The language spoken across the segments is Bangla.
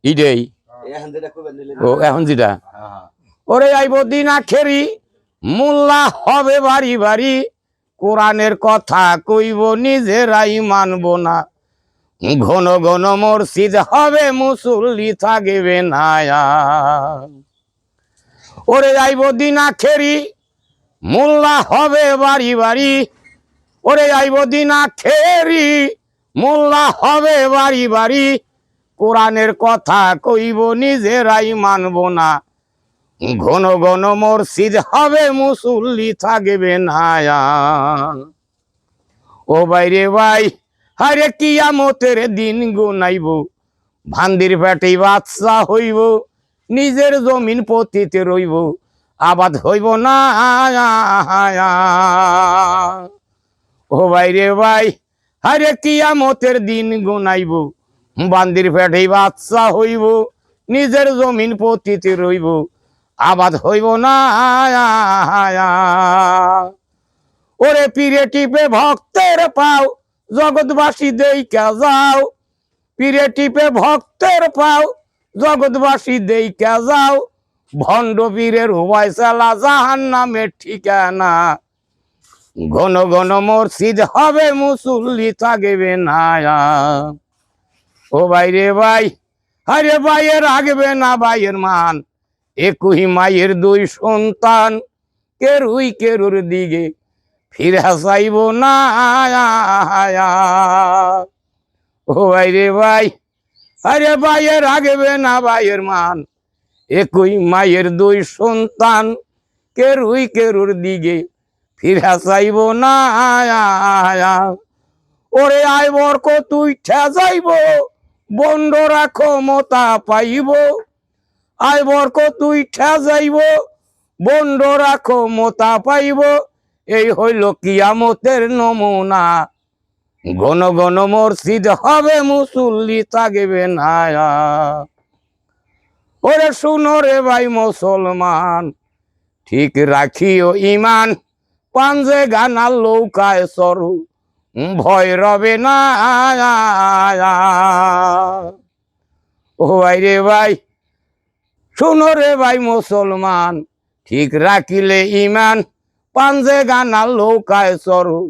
এইটাই ও এখন যেটা ওরে আইব দিন আখেরি মোল্লা হবে বাড়ি বাড়ি কোরআনের কথা কইব নিজেরাই মানব না ঘন ঘন মসজিদ হবে মুসল্লি থাকবে না ওরে আইব দিন আখেরি মোল্লা হবে বাড়ি বাড়ি ওরে আইব দিন আখেরি মোল্লা হবে বাড়ি বাড়ি কোরআনের কথা কইব নিজেরাই মানব না ঘন ঘন মসজিদ হবে মুসল্লি থাকবে না ও বাইরে ভাই হারে কিয়ামতের দিন গুনাইব ভান্দির পেটে বাচ্চা হইব নিজের জমিন পতিতে রইব আবাদ হইব না ও বাইরে ভাই হারে কিয়ামতের দিন গুনাইব বান্দির পেটে বাচ্চা হইব নিজের জমিন পতিতে রইব আবাদ হইব না ওরে পীরে টিপে ভক্তের পাও জগৎবাসী দেইকা যাও পীরে টিপে ভক্তের পাও জগৎবাসী দেইকা যাও ভণ্ড পীরের হুয়াইসালা জাহান্নামের ঠিকানা ঘন ঘন মসজিদ হবে মুসল্লি থাকবে না ও বাইরে ভাই আরে ভাইয়ের রাখবে না ভাইয়ের মান একই মায়ের দুই সন্তান কেরুই কেরুর দিকে ফিরে চাইব না ও ভাইরে ভাই আরে ভাইয়ের রাখবে না ভাইয়ের মান একই মায়ের দুই সন্তান কেরুই কেরুর দিকে ফিরে চাইব না ওরে আইবর কো তুই ঠে যাইব বন্ডরা ক্ষমতা পাইব আইবর কো তুই ঠে যাইব বন্ডরা ক্ষমতা পাইব এই হইল কিয়ামতের নমুনা ঘন ঘন মসজিদ হবে মুসল্লি থাকবে না ওরে শুনো রে ভাই মুসলমান ঠিক রাখিও ইমান পাঞ্জে গানার লৌকায় সরু ভয় রবে না ও ভাই রে ভাই শুনো রে ভাই মুসলমান ঠিক রাখিলে ইমান পাঞ্জে গানার লৌকায় সরু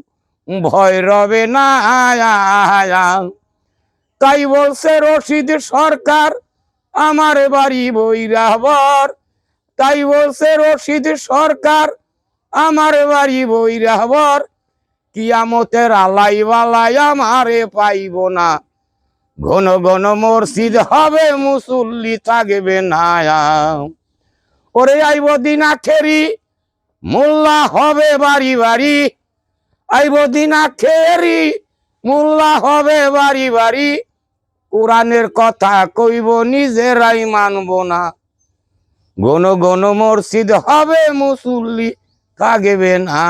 ভয় রবে না তাই বলছে রশিদ সরকার আমার বাড়ি বৈরাবর তাই বলছে রশিদ সরকার আমার বাড়ি বৈরাবর কিয়ামতের আলাই বালাই আমারে পাইব না ঘন ঘন মসজিদ হবে মুসল্লি থাকবে না ওরে আইব দিন আখেরি মোল্লা হবে বাড়ি বাড়ি আইব দিন আখেরি মোল্লা হবে বাড়ি বাড়ি কোরআনের কথা কইব নিজেরাই মানব না ঘন ঘন মসজিদ হবে মুসল্লি থাকবে না